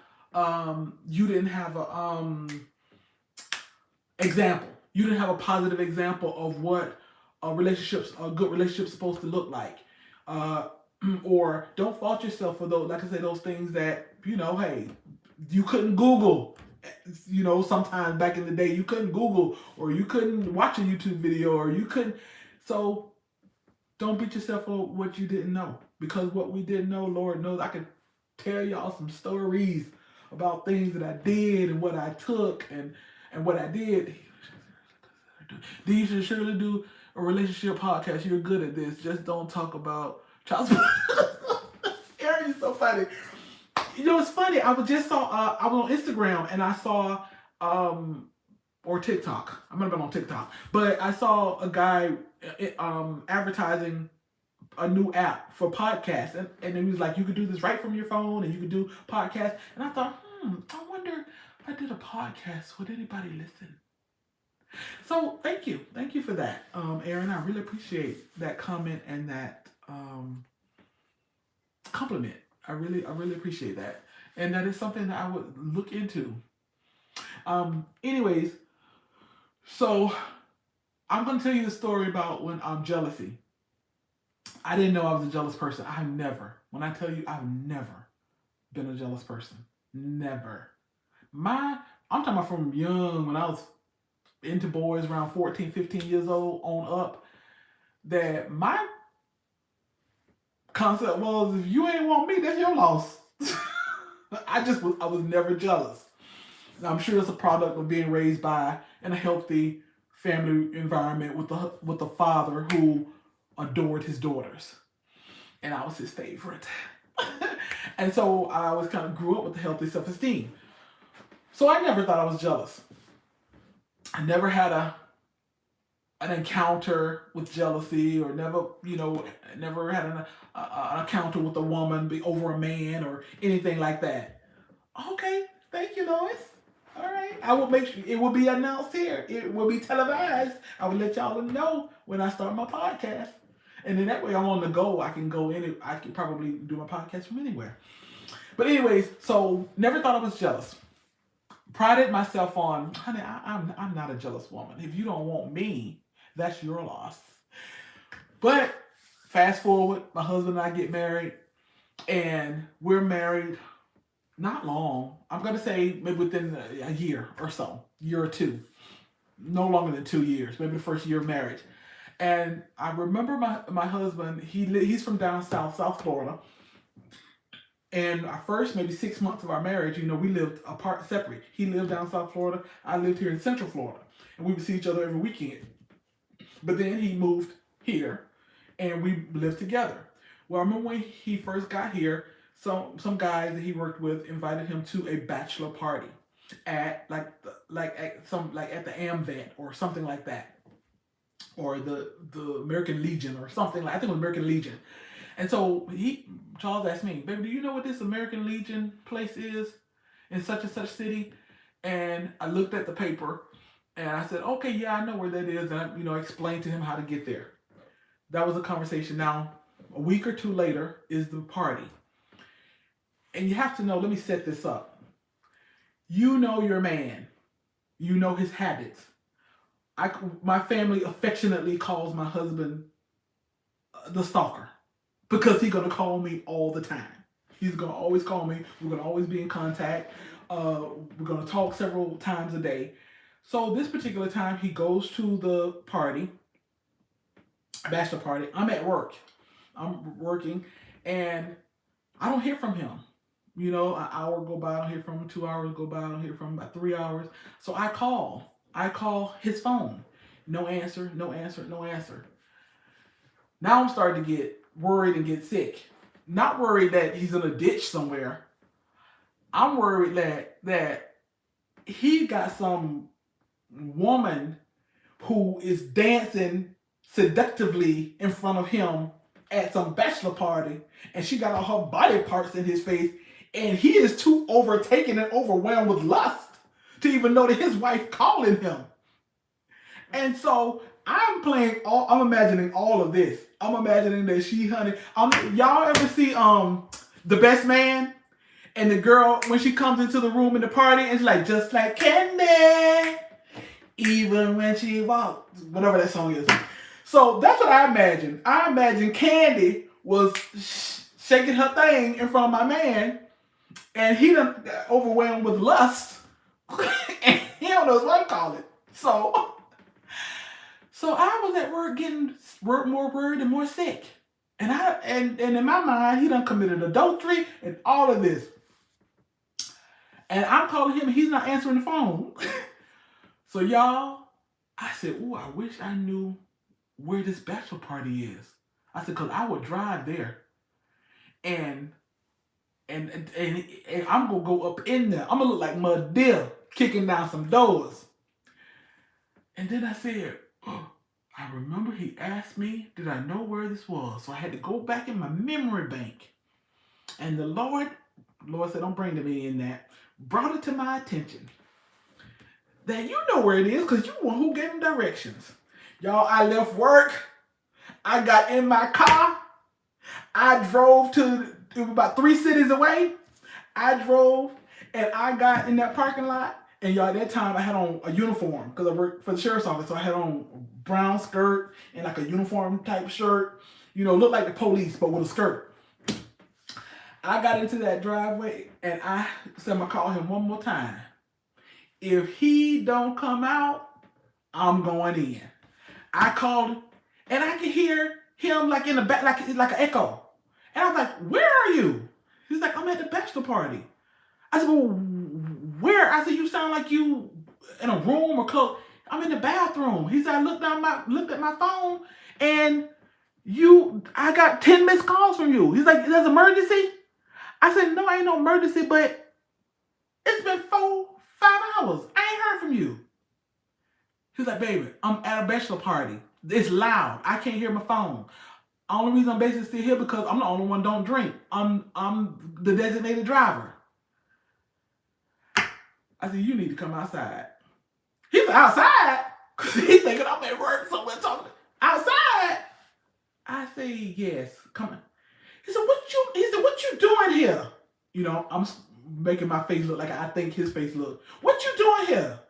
example. You didn't have a positive example of what a good relationship supposed to look like. Or don't fault yourself for those, like I said, those things that, hey, you couldn't Google. Sometimes back in the day you couldn't Google, or you couldn't watch a YouTube video, or you couldn't. So don't beat yourself for what you didn't know, because what we didn't know, Lord knows, I could tell y'all some stories about things that I did and what I took and what I did. You should surely do a relationship podcast. You're good at this. Just don't talk about child support. Aaron, you're so funny. You know, it's funny. I was just saw. I was on Instagram and I saw, or TikTok. I might have been on TikTok, but I saw a guy, advertising a new app for podcasts, and it was like you could do this right from your phone, and you could do podcasts. And I thought, I wonder if I did a podcast, would anybody listen? So thank you for that, Aaron. I really appreciate that comment and that compliment. I really appreciate that, and that is something that I would look into. Anyways, so I'm gonna tell you the story about when jealousy. I didn't know I was a jealous person. When I tell you, I've never been a jealous person. Never. I'm talking about from young, when I was into boys around 14, 15 years old on up, that my concept was, if you ain't want me, that's your loss. I was never jealous. And I'm sure it's a product of being raised in a healthy family environment with a father who adored his daughters, and I was his favorite. And so I was kind of grew up with a healthy self-esteem. So I never thought I was jealous. I never had an encounter with jealousy, or never had an encounter with a woman over a man or anything like that. Okay, thank you, Lois. All right, I will make sure it will be announced here. It will be televised. I will let y'all know when I start my podcast. And then that way I'm on the go. I can probably do my podcast from anywhere. But anyways, so never thought I was jealous. Prided myself on, honey, I'm not a jealous woman. If you don't want me, that's your loss. But fast forward, my husband and I get married, and we're married not long. I'm going to say maybe within a year or so, year or two. No longer than 2 years, maybe the first year of marriage. And I remember my husband, he's from down South Florida. And our first maybe 6 months of our marriage, we lived apart, separate. He lived down South Florida. I lived here in Central Florida. And we would see each other every weekend. But then he moved here, and we lived together. Well, I remember when he first got here, some guys that he worked with invited him to a bachelor party at at the AmVet or something like that, or the American Legion or something I think it was American Legion. And so Charles asked me, baby, do you know what this American Legion place is in such and such city? And I looked at the paper and I said, okay, yeah, I know where that is. And I explained to him how to get there. That was a conversation. Now, a week or two later is the party. And you have to know, let me set this up. You know your man. You know his habits. My family affectionately calls my husband the stalker, because he's going to call me all the time. He's going to always call me. We're going to always be in contact. We're going to talk several times a day. So this particular time, he goes to the party, bachelor party. I'm at work. I'm working, and I don't hear from him. An hour go by, I don't hear from him. 2 hours go by, I don't hear from him. About 3 hours. So I call his phone. No answer, no answer, no answer. Now I'm starting to get worried and get sick. Not worried that he's in a ditch somewhere. I'm worried that he got some woman who is dancing seductively in front of him at some bachelor party, and she got all her body parts in his face, and he is too overtaken and overwhelmed with lust to even know that his wife calling him. And so I'm imagining all of this. I'm imagining that y'all ever see The Best Man? And the girl, when she comes into the room in the party, it's like, just like Candy, even when she walks, whatever that song is. So that's what I imagine. I imagine Candy was shaking her thing in front of my man, and he done got overwhelmed with lust, and he don't know his wife call it. So I was at work getting more worried and more sick. And in my mind, he done committed adultery and all of this. And I'm calling him and he's not answering the phone. So y'all, I said, "Ooh, I wish I knew where this bachelor party is." I said, "Cause I would drive there, and and I'm gonna go up in there. I'm gonna look like Mud Deer kicking down some doors." And then I said, oh, I remember he asked me, did I know where this was? So I had to go back in my memory bank. And the Lord said, don't bring me in that. Brought it to my attention that you know where it is because you the one who gave them directions. Y'all, I left work. I got in my car. I drove to about 3 cities away. I drove and I got in that parking lot. And y'all, at that time I had on a uniform because I worked for the sheriff's office. So I had on a brown skirt and like a uniform type shirt. You know, looked like the police, but with a skirt. I got into that driveway and I said, I'm gonna call him one more time. If he don't come out, I'm going in. I called him and I could hear him like in the back, like an echo. And I was like, where are you? He's like, I'm at the bachelor party. I said, well, where? I said, you sound like you in a room or close. I'm in the bathroom. He said, I looked at my phone and I got 10 missed calls from you. He's like, there's an emergency? I said, no, ain't no emergency, but it's been 4-5 hours. I ain't heard from you. He's like, baby, I'm at a bachelor party. It's loud. I can't hear my phone. Only reason I'm basically still here because I'm the only one don't drink. I'm the designated driver. I said, you need to come outside. He said, outside? Because he's thinking I'm at work somewhere talking. Outside? I say, yes, come on. He said, what you doing here? You know, I'm making my face look like I think his face look. What you doing here?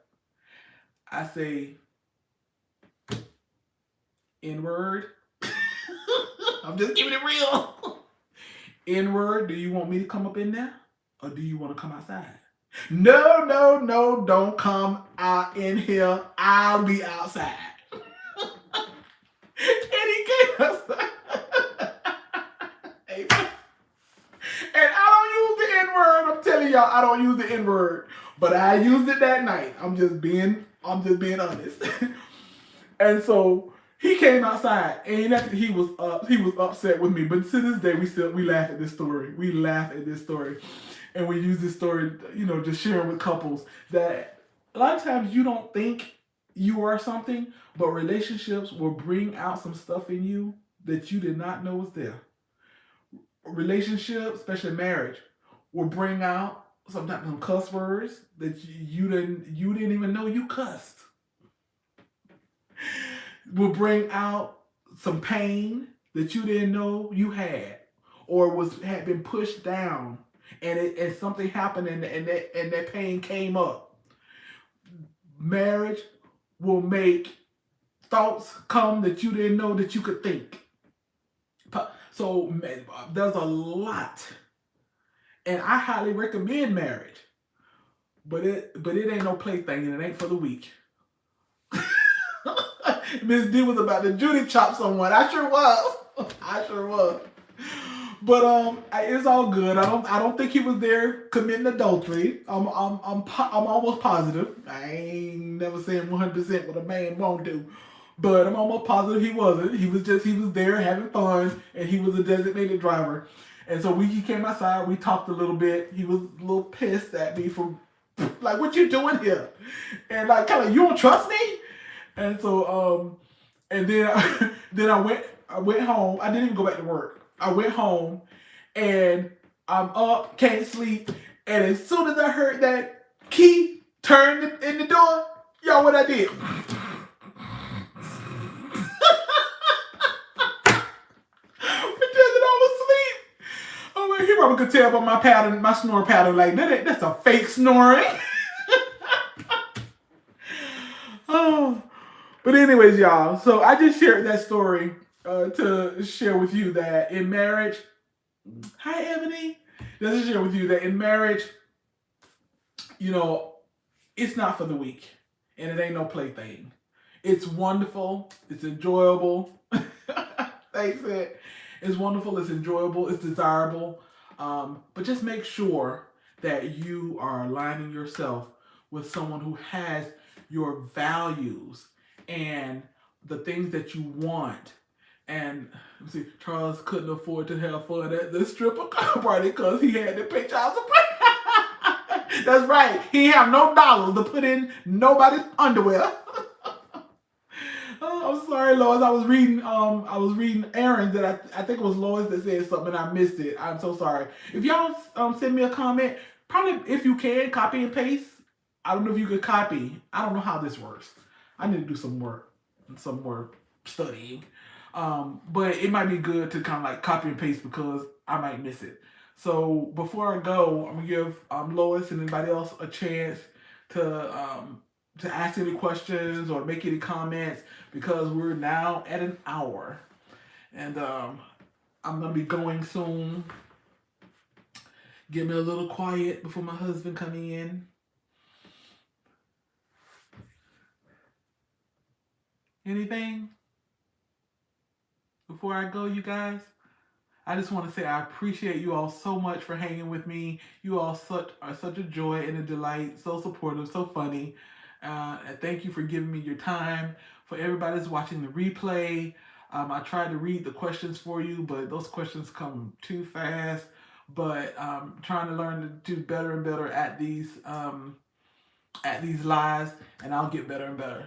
I say, N-word. I'm just keeping it real. N-word, do you want me to come up in there? Or do you want to come outside? No, don't come out in here. I'll be outside. And he came outside. And I don't use the N-word. I'm telling y'all, I don't use the N-word. But I used it that night. I'm just being honest. And so he came outside and he was upset with me. But to this day, we laugh at this story. We laugh at this story. And we use this story, you know, just sharing with couples that a lot of times you don't think you are something, but relationships will bring out some stuff in you that you did not know was there. Relationships, especially marriage, will bring out sometimes some cuss words that you didn't even know you cussed. Will bring out some pain that you didn't know you had, or had been pushed down, and something happened and that pain came up. Marriage will make thoughts come that you didn't know that you could think. So there's a lot, and I highly recommend marriage, but it ain't no plaything and it ain't for the weak. Miss D was about to Judy chop someone. I sure was. But it's all good. I don't think he was there committing adultery. I'm almost positive. I ain't never saying 100% what a man won't do, but I'm almost positive he wasn't. He was there having fun, and he was a designated driver. And so he came outside. We talked a little bit. He was a little pissed at me for like, what you doing here? And like, kind of, you don't trust me? And so and then I went home. I didn't even go back to work. I went home and I'm up, can't sleep. And as soon as I heard that key turn in the door, y'all, what I did? Pretending I was asleep. Oh, man, he probably could tell by my pattern, my snore pattern, like, that's a fake snoring. Oh. But anyways, y'all, so I just shared that story to share with you that in marriage, hi, Ebony. Just to share with you that in marriage, you know, it's not for the weak, and it ain't no plaything. It's wonderful. It's enjoyable. Thanks, Ed. It's wonderful. It's enjoyable. It's desirable. But just make sure that you are aligning yourself with someone who has your values and the things that you want. And let's see, Charles couldn't afford to have fun at the stripper party because he had to pay child support. That's right. He have no dollars to put in nobody's underwear. Oh, I'm sorry, Lois. I was reading Aaron that I think it was Lois that said something and I missed it. I'm so sorry. If y'all send me a comment, probably if you can copy and paste. I don't know if you could copy. I don't know how this works. I need to do some more studying. But it might be good to kind of like copy and paste because I might miss it. So before I go, I'm gonna give Lois and anybody else a chance to ask any questions or make any comments because we're now at an hour, and I'm gonna be going soon. Get me a little quiet before my husband come in. Anything before I go, you guys? I just want to say I appreciate you all so much for hanging with me. You all are such a joy and a delight, so supportive, so funny. And thank you for giving me your time. For everybody that's watching the replay, I tried to read the questions for you, but those questions come too fast. But trying to learn to do better and better at these lives, and I'll get better and better.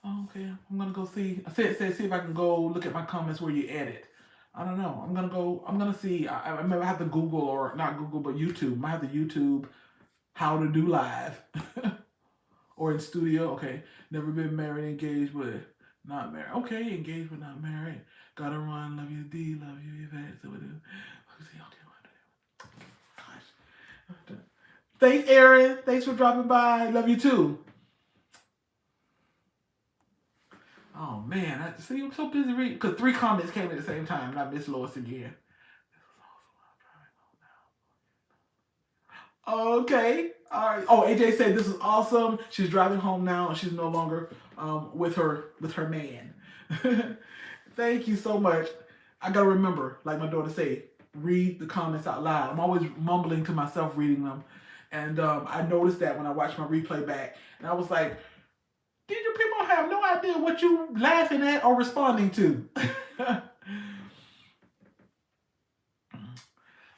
Oh, okay, I'm gonna go see. I said see if I can go look at my comments where you edit. I don't know. I'm gonna go. I'm gonna see. I maybe have to Google or not Google, but YouTube. I have to YouTube how to do live or in studio. Okay, never been married, engaged, but not married. Okay, engaged but not married. Gotta run. Love you, D. Love you, Yvette. So we do. Okay. Gosh. Thanks, Aaron. Thanks for dropping by. Love you too. Oh man, I see. I'm so busy reading because 3 comments came at the same time, and I missed Lois again. Okay, all right. Oh, AJ said this is awesome. She's driving home now, and she's no longer with her man. Thank you so much. I gotta remember, like my daughter say, read the comments out loud. I'm always mumbling to myself reading them, and I noticed that when I watched my replay back, and I was like, did you people have no idea what you laughing at or responding to?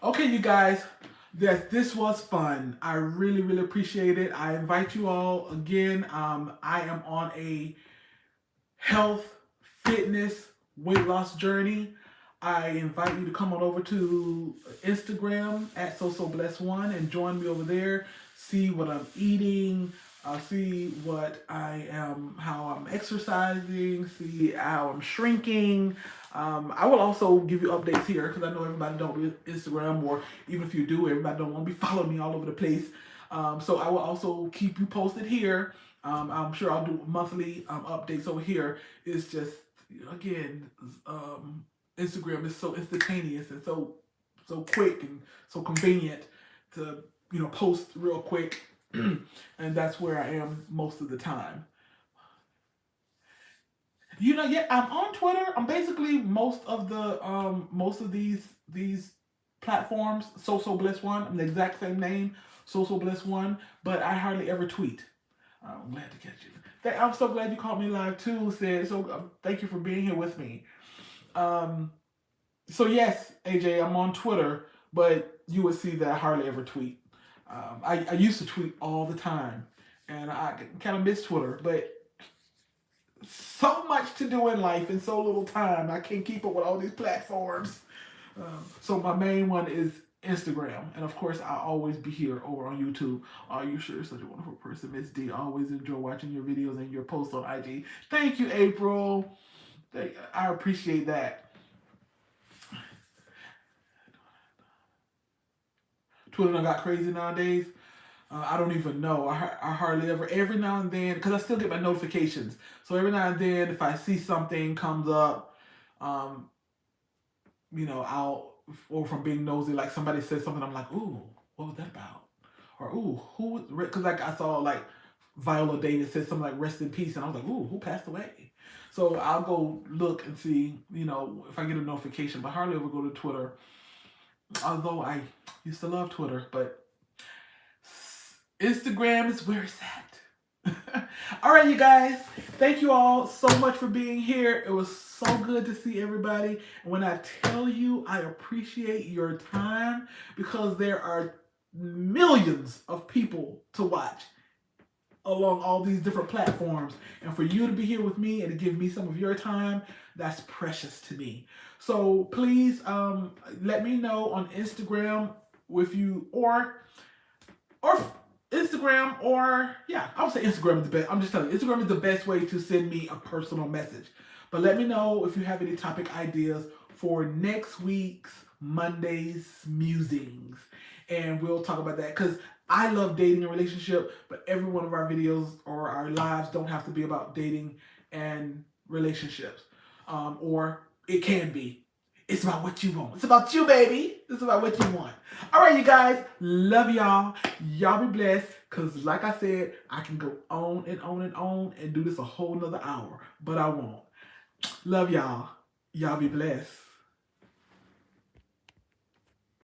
Okay, you guys, this was fun. I really, really appreciate it. I invite you all again. I am on a health, fitness, weight loss journey. I invite you to come on over to Instagram at SoSoBlessed1 and join me over there. See what I'm eating. See what I am, how I'm exercising. See how I'm shrinking. I will also give you updates here because I know everybody don't do Instagram, or even if you do, everybody don't want to be following me all over the place. So I will also keep you posted here. I'm sure I'll do monthly updates over here. It's just, again, Instagram is so instantaneous and so quick and so convenient to post real quick, and that's where I am most of the time. Yeah, I'm on Twitter. I'm basically most of these platforms. SoSoBlessed1. I'm the exact same name, SoSoBlessed1, but I hardly ever tweet. I'm glad to catch you. I'm so glad you called me live too, Sid. So thank you for being here with me. So yes, AJ, I'm on Twitter, but you would see that I hardly ever tweet. I used to tweet all the time, and I kind of miss Twitter, but so much to do in life and so little time. I can't keep up with all these platforms. So my main one is Instagram, and of course I'll always be here over on YouTube. Oh, you sure such a wonderful person, Miss D. I always enjoy watching your videos and your posts on IG. Thank you, April. I appreciate that. Twitter done got crazy nowadays. I don't even know. I hardly ever, every now and then, because I still get my notifications. So every now and then, if I see something comes up, or from being nosy, like somebody says something, I'm like, ooh, what was that about? Or ooh, who? Because like I saw like Viola Davis said something like rest in peace, and I was like, ooh, who passed away? So I'll go look and see, if I get a notification, but hardly ever go to Twitter. Although I used to love Twitter, but Instagram is where it's at. All right, you guys. Thank you all so much for being here. It was so good to see everybody. And when I tell you, I appreciate your time because there are millions of people to watch along all these different platforms. And for you to be here with me and to give me some of your time, that's precious to me. So please let me know on Instagram with you or Instagram, or yeah, I would say Instagram is the best. I'm just telling you, Instagram is the best way to send me a personal message. But let me know if you have any topic ideas for next week's Monday's musings, and we'll talk about that because I love dating and relationship, but every one of our videos or our lives don't have to be about dating and relationships, or it can be. It's about what you want. It's about you, baby. It's about what you want. All right, you guys. Love y'all. Y'all be blessed. Because like I said, I can go on and on and on and do this a whole nother hour. But I won't. Love y'all. Y'all be blessed.